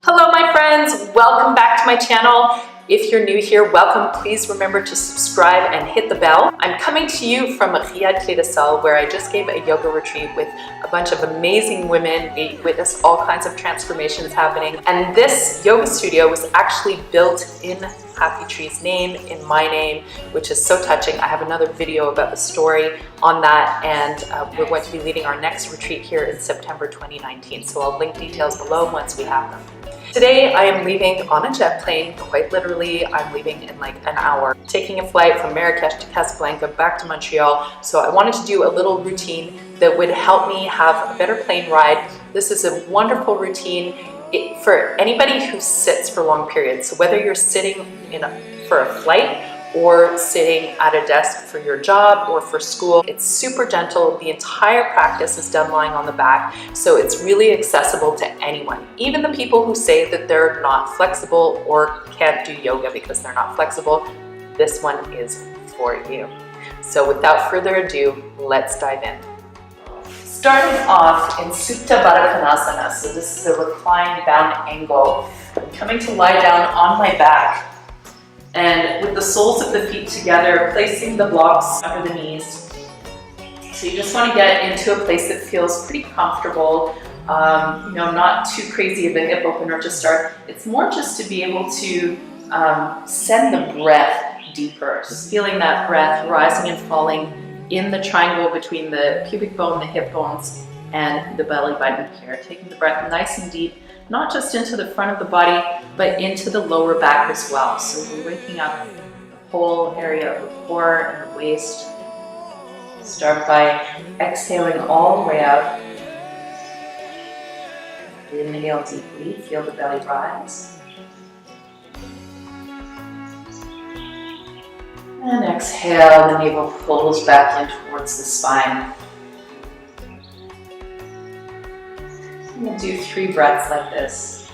Hello my friends, welcome back to my channel. If you're new here, welcome. Please remember to subscribe and hit the bell. I'm coming to you from Riyadh Clé de Sal, where I just gave a yoga retreat with a bunch of amazing women. We witnessed all kinds of transformations happening. And this yoga studio was actually built in Happy Tree's name, in my name, which is so touching. I have another video about the story on that, and we're going to be leading our next retreat here in September 2019. So I'll link details below once we have them. Today I am leaving on a jet plane, quite literally. I'm leaving in like an hour, taking a flight from Marrakesh to Casablanca back to Montreal. So I wanted to do a little routine that would help me have a better plane ride. This is a wonderful routine for anybody who sits for long periods. So whether you're sitting for a flight or sitting at a desk for your job or for school, it's super gentle. The entire practice is done lying on the back, so it's really accessible to anyone. Even the people who say that they're not flexible or can't do yoga because they're not flexible, this one is for you. So without further ado, let's dive in. Starting off in Supta Baddha Konasana, so this is a reclined bound angle. I'm coming to lie down on my back, and with the soles of the feet together, placing the blocks under the knees. So you just want to get into a place that feels pretty comfortable, not too crazy of a hip opener to start. It's more just to be able to send the breath deeper. Just feeling that breath rising and falling in the triangle between the pubic bone, the hip bones, and the belly button here. Taking the breath nice and deep, not just into the front of the body, but into the lower back as well. So we're waking up the whole area of the core and the waist. Start by exhaling all the way out. Inhale deeply, feel the belly rise. And exhale, the navel pulls back in towards the spine. We'll do 3 breaths like this.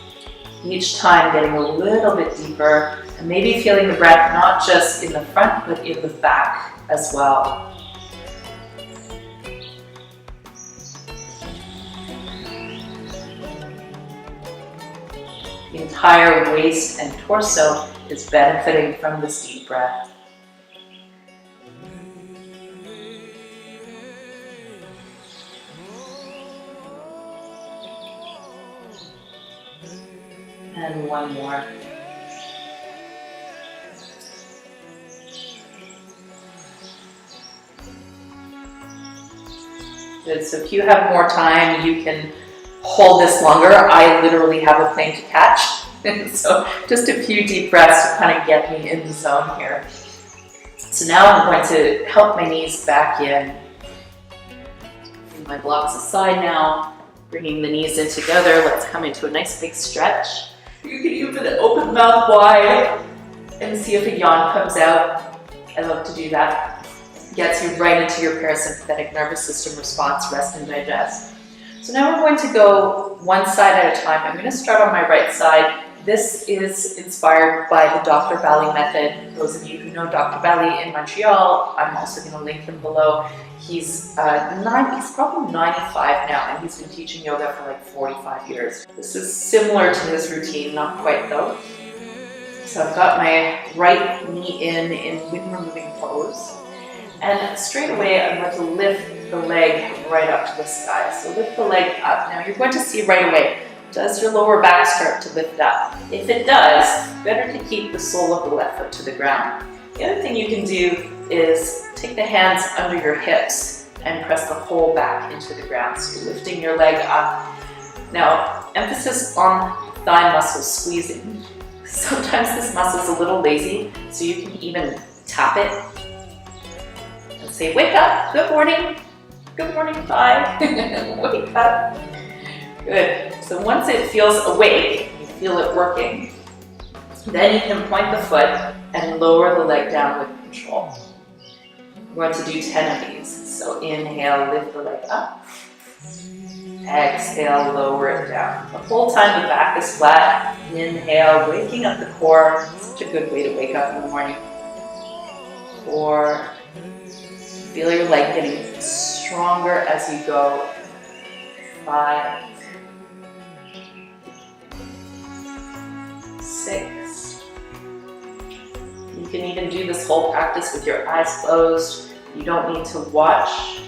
Each time getting a little bit deeper and maybe feeling the breath not just in the front but in the back as well. The entire waist and torso is benefiting from this deep breath. And one more. Good, so if you have more time, you can hold this longer. I literally have a plane to catch. So just a few deep breaths to kind of get me in the zone here. So now I'm going to help my knees back in. Bring my blocks aside now. Bringing the knees in together. Let's come into a nice big stretch. You can even open the mouth wide and see if a yawn comes out. I love to do that. Gets you right into your parasympathetic nervous system response, rest and digest. So now we're going to go one side at a time. I'm going to start on my right side. This is inspired by the Dr. Bali method. Those of you who know Dr. Bali in Montreal, I'm also going to link him below. He's probably 95 now, and he's been teaching yoga for like 45 years. This is similar to his routine, not quite though. So I've got my right knee in wind removing pose, and straight away I'm going to lift the leg right up to the sky. So lift the leg up. Now you're going to see right away, does your lower back start to lift up? If it does, better to keep the sole of the left foot to the ground. The other thing you can do is take the hands under your hips and press the whole back into the ground. So you're lifting your leg up. Now, emphasis on thigh muscle squeezing. Sometimes this muscle is a little lazy, so you can even tap it and say, wake up, good morning thigh, wake up. Good. So once it feels awake, you feel it working, then you can point the foot and lower the leg down with control. We're going to do 10 of these. So inhale, lift the leg up. Exhale, lower it down. The whole time the back is flat. Inhale, waking up the core. Such a good way to wake up in the morning. 4. Feel your leg getting stronger as you go. 5. 6. You can even do this whole practice with your eyes closed. You don't need to watch.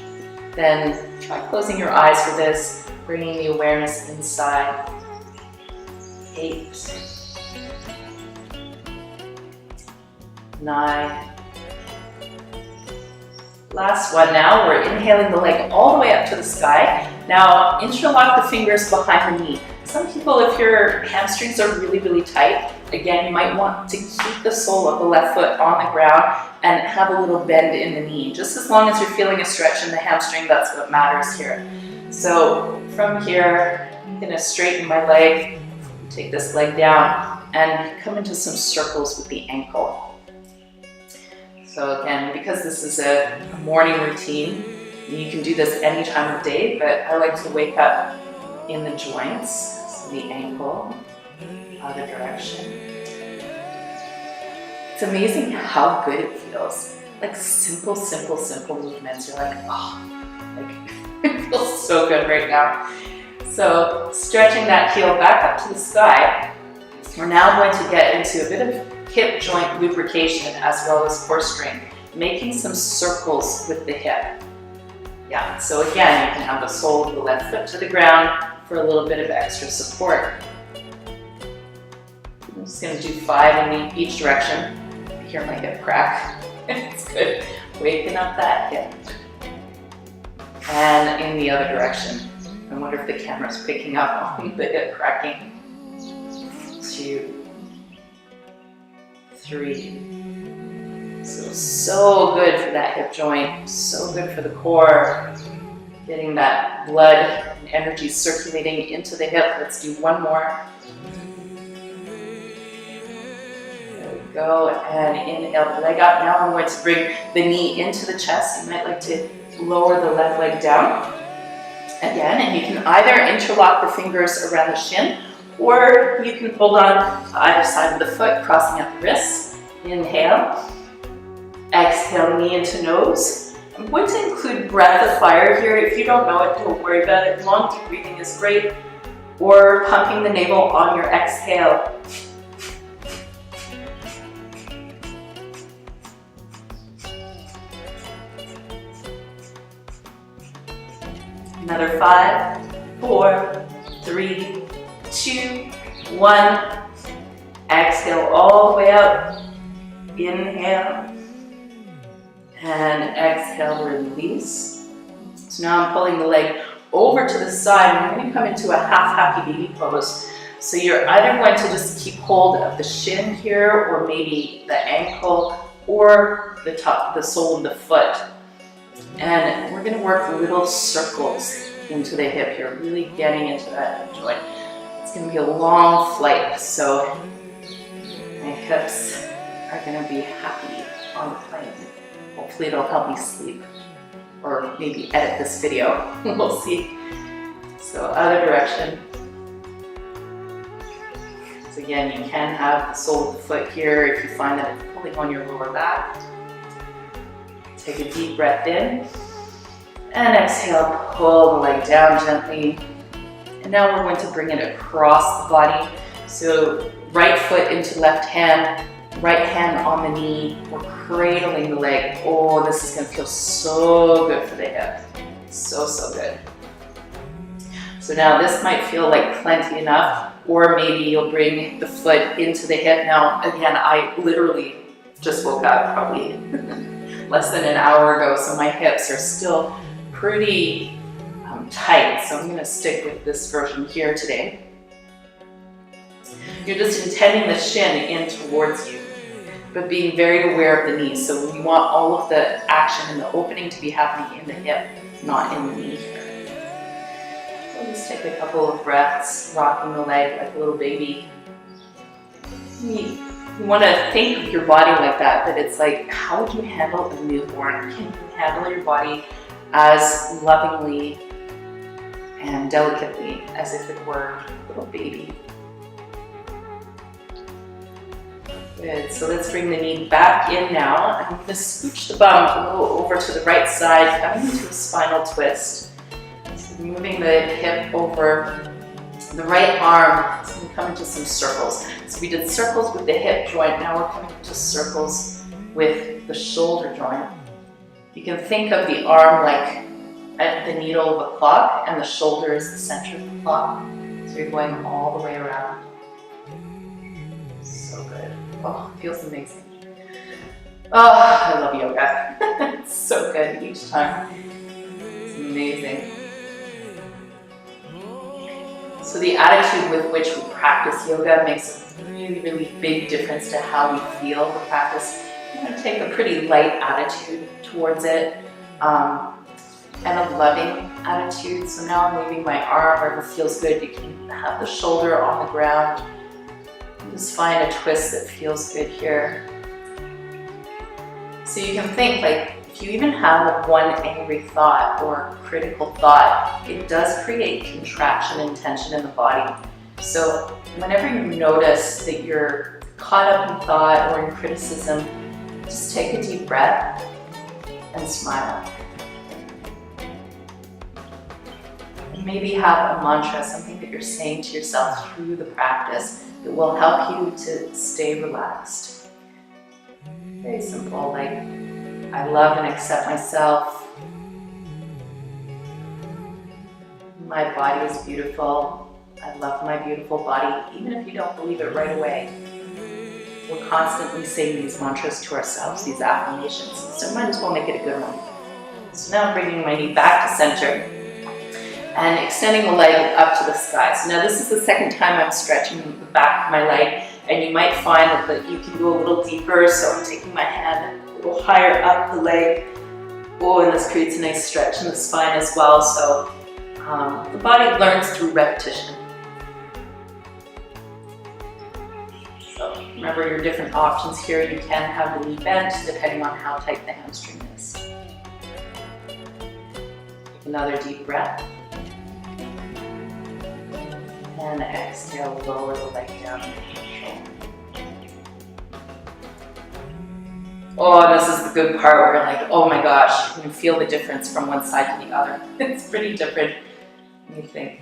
Then try closing your eyes for this, bringing the awareness inside. 8, 9. Last one now, we're inhaling the leg all the way up to the sky. Now interlock the fingers behind the knee. Some people, if your hamstrings are really, really tight, again, you might want to keep the sole of the left foot on the ground and have a little bend in the knee. Just as long as you're feeling a stretch in the hamstring, that's what matters here. So from here, I'm gonna straighten my leg, take this leg down, and come into some circles with the ankle. So again, because this is a morning routine, you can do this any time of day, but I like to wake up in the joints, so the ankle, other direction. It's amazing how good it feels. Like simple, simple, simple movements. You're like, oh, like it feels so good right now. So stretching that heel back up to the sky, we're now going to get into a bit of hip joint lubrication as well as core strength, making some circles with the hip. Yeah, so again, you can have the sole of the left foot to the ground for a little bit of extra support. I'm just going to do 5 in each direction. I hear my hip crack. It's good. Waking up that hip. And in the other direction. I wonder if the camera's picking up on the hip cracking. 2, 3. So good for that hip joint, so good for the core. Getting that blood and energy circulating into the hip. Let's do one more. There we go, and inhale the leg up. Now I'm going to bring the knee into the chest. You might like to lower the left leg down. Again, and you can either interlock the fingers around the shin, or you can hold on to either side of the foot, crossing out the wrists. Inhale. Exhale, knee into nose. I'm going to include breath of fire here. If you don't know it, don't worry about it. Long deep breathing is great. Or pumping the navel on your exhale. Another 5, 4, 3, 2, 1. Exhale all the way out. Inhale. And exhale, release. So now I'm pulling the leg over to the side and I'm going to come into a half happy baby pose. So you're either going to just keep hold of the shin here, or maybe the ankle, or the top, the sole of the foot. And we're going to work little circles into the hip here, really getting into that hip joint. It's going to be a long flight, so my hips are going to be happy on the plane. Hopefully it'll help me sleep, or maybe edit this video. We'll see. So other direction. So again, you can have the sole of the foot here if you find that it's pulling on your lower back. Take a deep breath in, and exhale, pull the leg down gently. And now we're going to bring it across the body. So right foot into left hand, right hand on the knee. We're cradling the leg. Oh, this is going to feel so good for the hip. So, so good. So now this might feel like plenty enough, or maybe you'll bring the foot into the hip. Now, again, I literally just woke up probably less than an hour ago, so my hips are still pretty tight. So I'm going to stick with this version here today. You're just intending the shin in towards you, but being very aware of the knee. So we want all of the action and the opening to be happening in the hip, not in the knee here. So just take a couple of breaths, rocking the leg like a little baby. You want to think of your body like that, that it's like, how would you handle a newborn? Can you handle your body as lovingly and delicately as if it were a little baby? Good, so let's bring the knee back in now. I'm going to scooch the bum a little over to the right side, coming into a spinal twist. So moving the hip over the right arm. It's going to come into some circles. So we did circles with the hip joint, now we're coming into circles with the shoulder joint. You can think of the arm like at the needle of a clock, and the shoulder is the center of the clock. So you're going all the way around. So good. Oh, it feels amazing. Oh, I love yoga. It's so good each time. It's amazing. So the attitude with which we practice yoga makes a really, really big difference to how we feel the practice. I'm going to take a pretty light attitude towards it, and a loving attitude. So now I'm leaving my arm wherever feels good. You can have the shoulder on the ground. Just find a twist that feels good here. So you can think, like, if you even have one angry thought or critical thought, it does create contraction and tension in the body. So whenever you notice that you're caught up in thought or in criticism, just take a deep breath and smile. And maybe have a mantra, something that you're saying to yourself through the practice that will help you to stay relaxed. Very simple, like, I love and accept myself. My body is beautiful. I love my beautiful body, even if you don't believe it right away. We're constantly saying these mantras to ourselves, these affirmations, so might as well make it a good one. So now I'm bringing my knee back to center and extending the leg up to the sky. So now this is the second time I'm stretching the back of my leg, and you might find that you can go a little deeper, so I'm taking my hand a little higher up the leg. Oh, and this creates a nice stretch in the spine as well, so the body learns through repetition. So remember your different options here. You can have the knee bent depending on how tight the hamstring is. Take another deep breath. And exhale, lower the leg down. Oh, this is the good part where you're like, oh my gosh, you can feel the difference from one side to the other. It's pretty different. Let me think.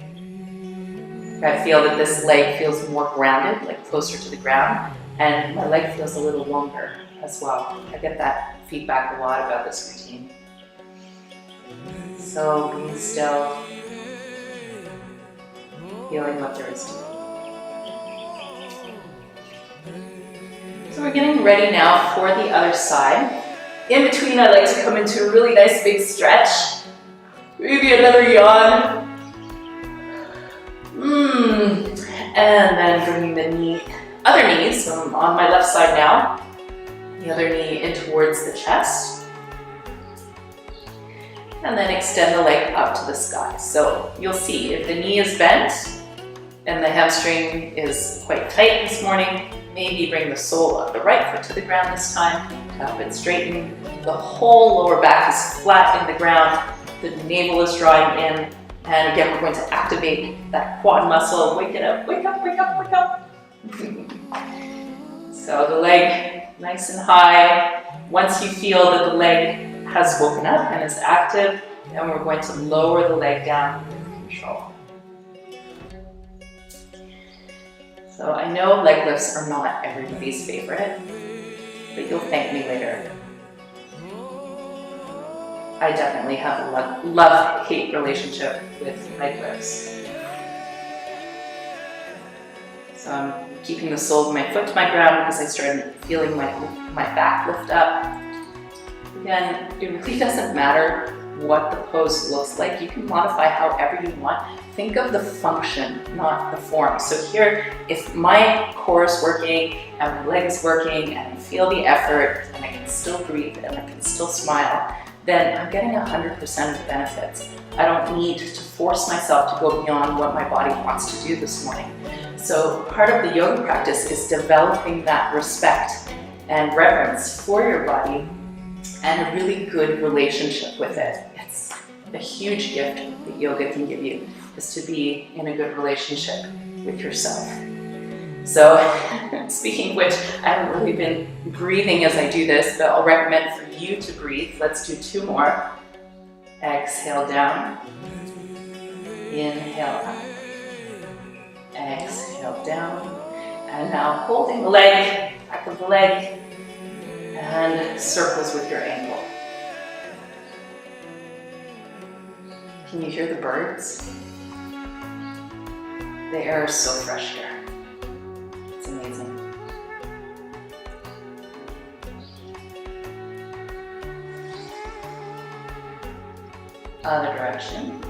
I feel that this leg feels more grounded, like closer to the ground, and my leg feels a little longer as well. I get that feedback a lot about this routine. So being still, feeling what there is to be. So we're getting ready now for the other side. In between, I like to come into a really nice big stretch. Maybe another yawn. And then bringing the other knee, so I'm on my left side now. The other knee in towards the chest. And then extend the leg up to the sky. So you'll see if the knee is bent and the hamstring is quite tight this morning, maybe bring the sole of the right foot to the ground this time, to help it straighten. The whole lower back is flat in the ground, the navel is drawing in, and again we're going to activate that quad muscle. Wake it up, wake up, wake up, wake up. So the leg nice and high. Once you feel that the leg has woken up and is active, then we're going to lower the leg down with control. So I know leg lifts are not everybody's favorite, but you'll thank me later. I definitely have a love-hate relationship with leg lifts. So I'm keeping the sole of my foot to my ground because I started feeling my back lift up. Again, it really doesn't matter what the pose looks like. You can modify however you want. Think of the function, not the form. So here, if my core is working and my leg is working and I feel the effort and I can still breathe and I can still smile, then I'm getting 100% of the benefits. I don't need to force myself to go beyond what my body wants to do this morning. So part of the yoga practice is developing that respect and reverence for your body and a really good relationship with it. It's a huge gift that yoga can give you, is to be in a good relationship with yourself. So, speaking of which, I haven't really been breathing as I do this, but I'll recommend for you to breathe. Let's do 2 more. Exhale down. Inhale up. exhale down. And now holding the leg, back of the leg, and circles with your ankle. Can you hear the birds? The air is so fresh here. It's amazing. Other direction.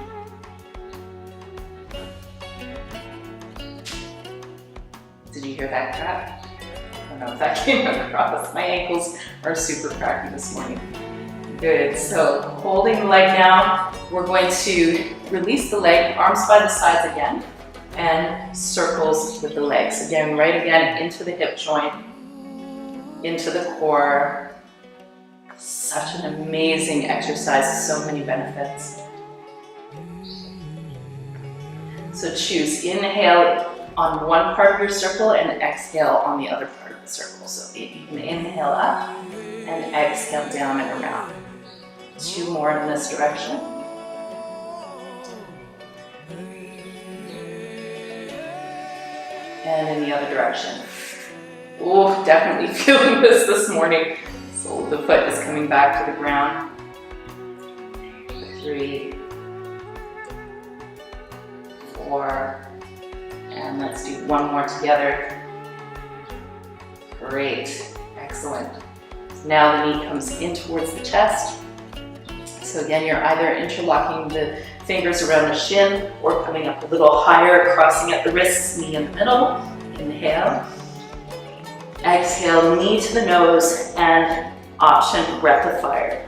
Did you hear that crack? I don't know if that came across. My ankles are super cracky this morning. Good, so holding the leg down, we're going to release the leg, arms by the sides again, and circles with the legs. Again, right again into the hip joint, into the core. Such an amazing exercise, so many benefits. So choose inhale on one part of your circle and exhale on the other part of the circle. So you can inhale up and exhale down and around. 2 more in this direction. And in the other direction. Oh, definitely feeling this morning. So the foot is coming back to the ground. 3, 4, and let's do 1 more together. Great, excellent. Now the knee comes in towards the chest. So again, you're either interlocking the fingers around the shin or coming up a little higher, crossing at the wrists, knee in the middle. Inhale. Exhale, knee to the nose, and option breath of fire.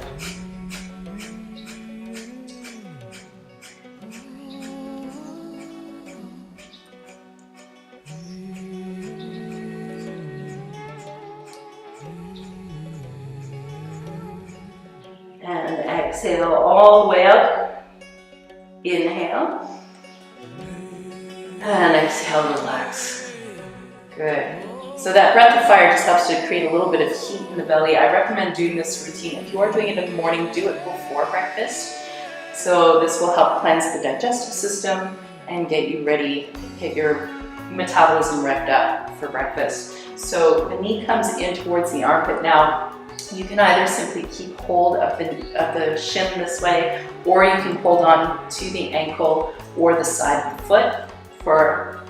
And exhale all the way up. Inhale. And exhale, relax. Good. So that breath of fire just helps to create a little bit of heat in the belly. I recommend doing this routine. If you are doing it in the morning, do it before breakfast. So this will help cleanse the digestive system and get you ready, get your metabolism revved up for breakfast. So the knee comes in towards the armpit now. You can either simply keep hold of the shin this way, or you can hold on to the ankle or the side of the foot for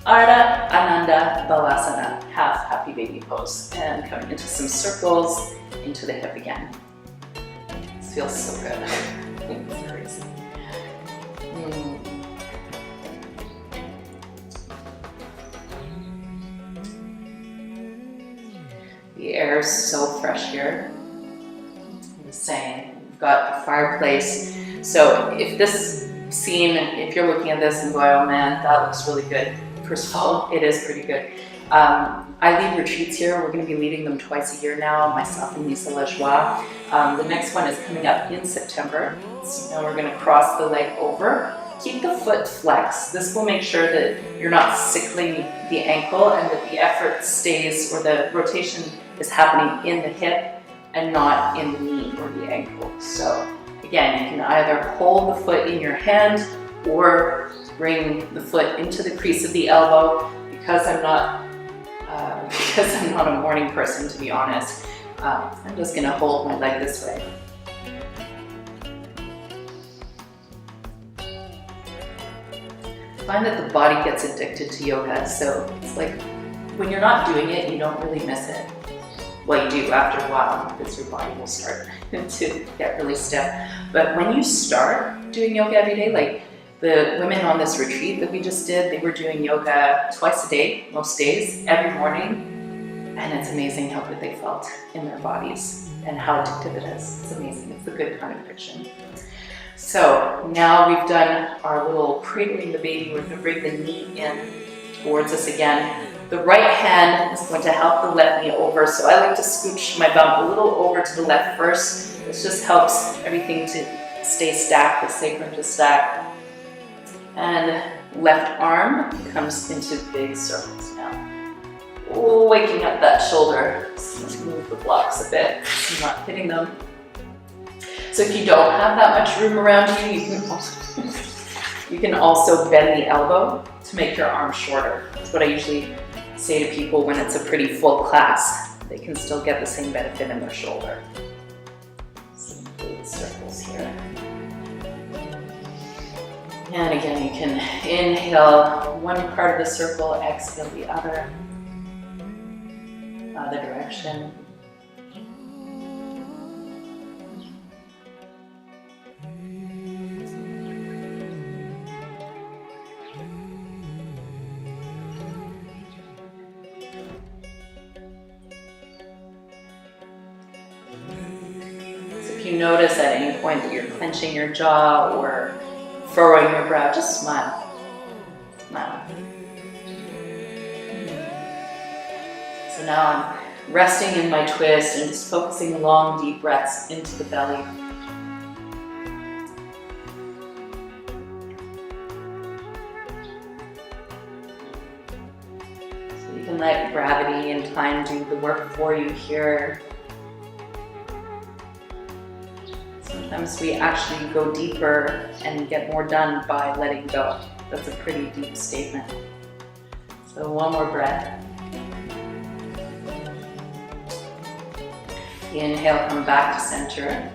Ardha Ananda Balasana, half happy baby pose, and coming into some circles into the hip again. This feels so good. It's crazy. The air is so fresh here. I'm just saying, we've got the fireplace. So if this scene, if you're looking at this and going, oh man, that looks really good. First of all, it is pretty good. I lead retreats here. We're going to be leading them twice a year now, myself and Lisa Lajoie. The next one is coming up in September. So now we're going to cross the leg over. Keep the foot flexed. This will make sure that you're not sickling the ankle and that the effort stays, or the rotation is happening in the hip and not in the knee or the ankle. So again, you can either hold the foot in your hand or bring the foot into the crease of the elbow. Because I'm not a morning person, to be honest, I'm just going to hold my leg this way. I find that the body gets addicted to yoga, so it's like when you're not doing it, you don't really miss it. Well, you do after a while, because your body will start to get really stiff. But when you start doing yoga every day, like the women on this retreat that we just did, they were doing yoga twice a day, most days, every morning. And it's amazing how good they felt in their bodies and how addictive it is. It's amazing. It's a good kind of addiction. So now we've done our little cradling the baby. We're going to bring the knee in towards us again. The right hand is going to help the left knee over. So I like to scooch my bum a little over to the left first. This just helps everything to stay stacked, the sacrum to stack. And left arm comes into big circles now. Waking up that shoulder. So let's move the blocks a bit so I'm not hitting them. So if you don't have that much room around you, you can also bend the elbow to to make your arm shorter. That's what I usually say to people when it's a pretty full class. They can still get the same benefit in their shoulder. Some good circles here. And again, you can inhale one part of the circle, exhale the other direction. So if you notice at any point that you're clenching your jaw or furrowing your brow, just smile. Smile. So now I'm resting in my twist and just focusing long, deep breaths into the belly. So you can let gravity and time do the work for you here. Sometimes we actually go deeper and get more done by letting go. That's a pretty deep statement. So one more breath. Inhale, come back to center.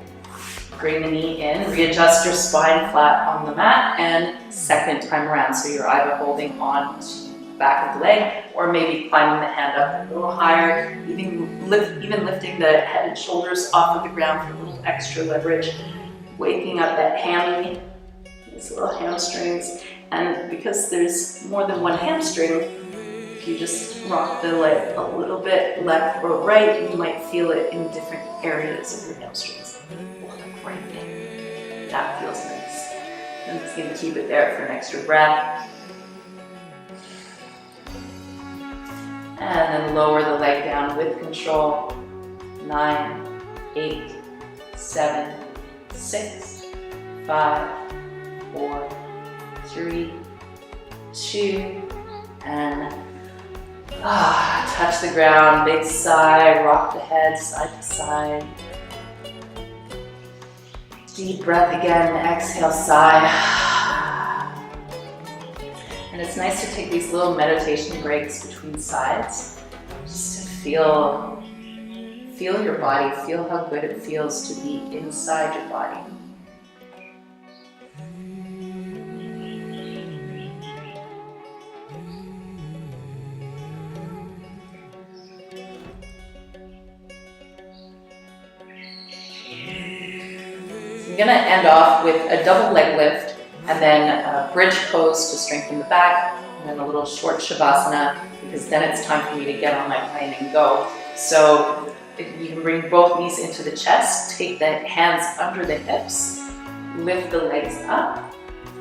Bring the knee in, readjust your spine flat on the mat, and second time around. So you're either holding on to the back of the leg or maybe climbing the hand up a little higher, even lifting the head and shoulders off of the ground for a little extra leverage, waking up that hammy, these little hamstrings. And because there's more than one hamstring, if you just rock the leg a little bit left or right, you might feel it in different areas of your hamstrings. Like right there. That feels nice. I'm just going to keep it there for an extra breath. And then lower the leg down with control. 9, 8, 7, 6, 5, 4, 3, 2, and touch the ground, big sigh, rock the head side to side. Deep breath again, exhale, sigh. And it's nice to take these little meditation breaks between sides, just to feel your body, feel how good it feels to be inside your body. I'm going to end off with a double leg lift and then a bridge pose to strengthen the back, and then a little short shavasana, because then it's time for me to get on my plane and go. So you can bring both knees into the chest, take the hands under the hips, lift the legs up,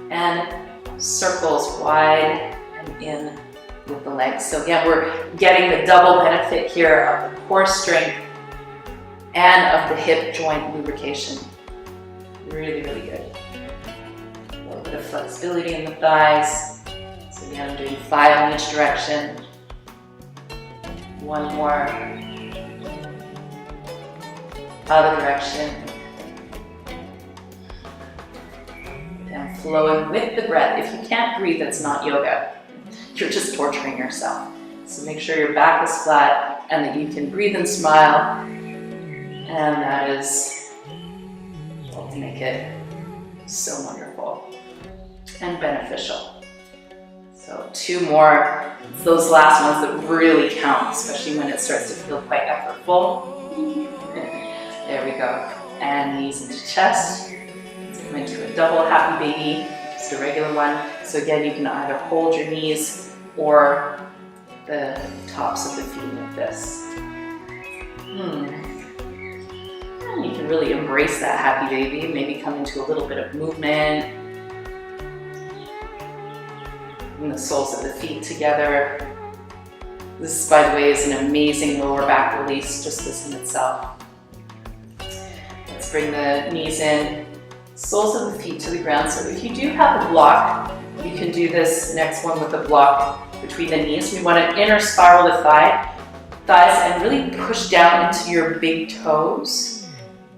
and circles wide and in with the legs. So again, we're getting the double benefit here of the core strength and of the hip joint lubrication. Really, really good. A little bit of flexibility in the thighs. So again, I'm doing 5 in each direction. One more. Other direction. And flowing with the breath. If you can't breathe, it's not yoga. You're just torturing yourself. So make sure your back is flat and that you can breathe and smile. And that is what will make it so wonderful and beneficial. So 2 more. It's those last ones that really count, especially when it starts to feel quite effortful. There we go. And knees into chest. Let's come into a double happy baby, just a regular one. So again, you can either hold your knees or the tops of the feet like this. And you can really embrace that happy baby, maybe come into a little bit of movement. And the soles of the feet together. This, by the way, is an amazing lower back release, just this in itself. Let's bring the knees in, soles of the feet to the ground. So if you do have a block, you can do this next one with a block between the knees. We want to inner spiral the thighs and really push down into your big toes,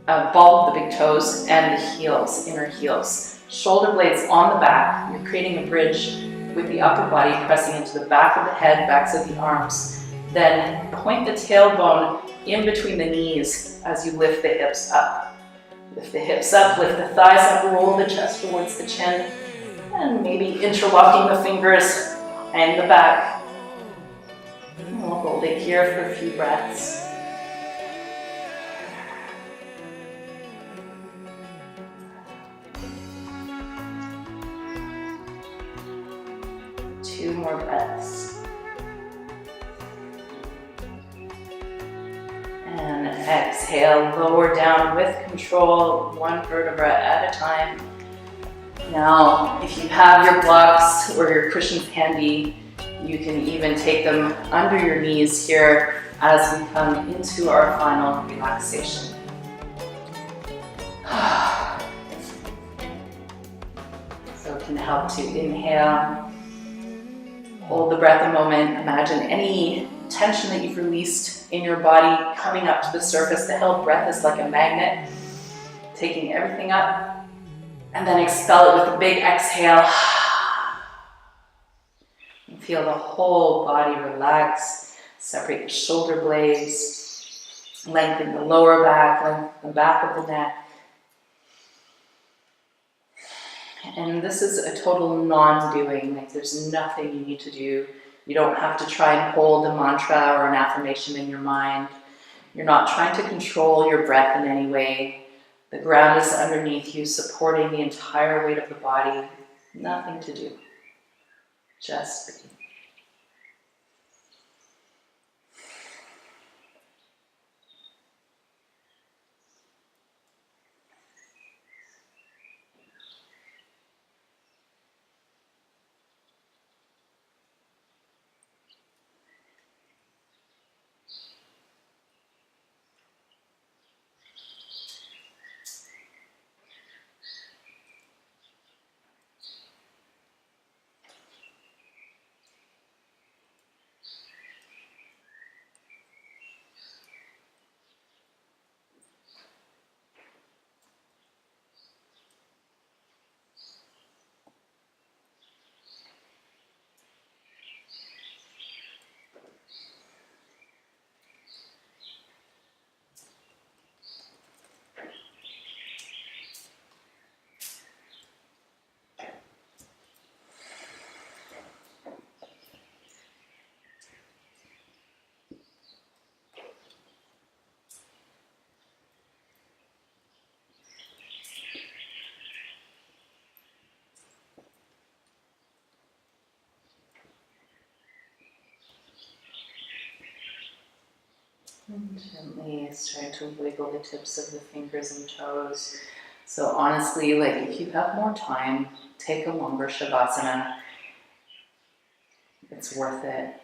ball of the big toes and the heels, inner heels. Shoulder blades on the back. You're creating a bridge with the upper body pressing into the back of the head, backs of the arms. Then point the tailbone in between the knees as you lift the hips up. Lift the hips up, lift the thighs up, roll the chest towards the chin, and maybe interlocking the fingers and the back. And we'll hold it here for a few breaths. Two more breaths. And exhale, lower down with control, one vertebra at a time. Now, if you have your blocks or your cushions handy, you can even take them under your knees here as we come into our final relaxation. So it can help to inhale, hold the breath a moment, imagine any tension that you've released in your body coming up to the surface. The held breath is like a magnet, taking everything up, and then expel it with a big exhale. And feel the whole body relax. Separate the shoulder blades, lengthen the lower back, lengthen the back of the neck. And this is a total non-doing, like there's nothing you need to do. You don't have to try and hold a mantra or an affirmation in your mind. You're not trying to control your breath in any way. The ground is underneath you, supporting the entire weight of the body. Nothing to do. Just breathe. And gently start to wiggle the tips of the fingers and toes. So honestly, like if you have more time, take a longer Shavasana. It's worth it.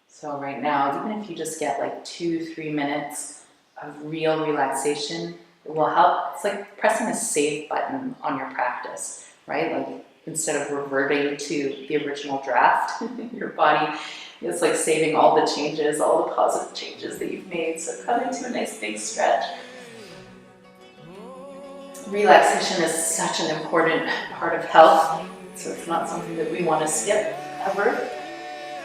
So right now, even if you just get like 2-3 minutes of real relaxation, it will help. It's like pressing a save button on your practice, right? Like instead of reverting to the original draft, your body is like saving all the changes, all the positive changes that you've made. So come into a nice big stretch. Relaxation is such an important part of health, so it's not something that we want to skip ever.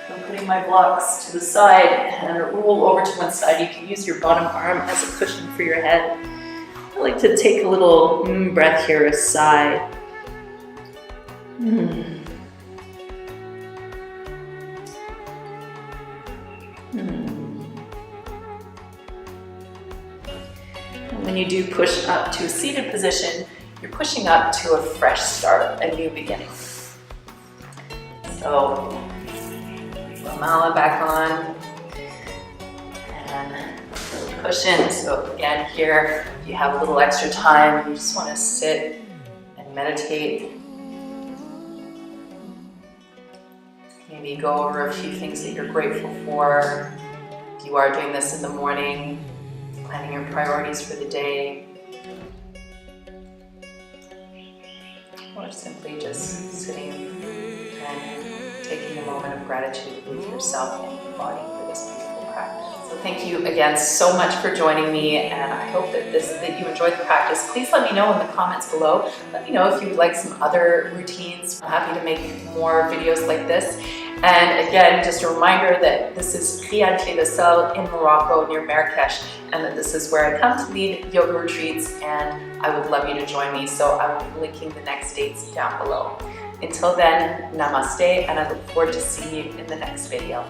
I'm putting my blocks to the side and roll over to one side. You can use your bottom arm as a cushion for your head. I like to take a little breath here, a sigh. And when you do push up to a seated position, you're pushing up to a fresh start, a new beginning. So, Mala back on, and cushion. So again here, if you have a little extra time, you just want to sit and meditate. Maybe go over a few things that you're grateful for. If you are doing this in the morning, planning your priorities for the day, or simply just sitting and taking a moment of gratitude with yourself and your body for this beautiful practice. So thank you again so much for joining me, and I hope that you enjoyed the practice. Please let me know in the comments below. Let me know if you would like some other routines. I'm happy to make more videos like this. And again, just a reminder that this is Riyad Clé de Sel in Morocco near Marrakesh, and that this is where I come to lead yoga retreats, and I would love you to join me. So I will be linking the next dates down below. Until then, namaste, and I look forward to seeing you in the next video.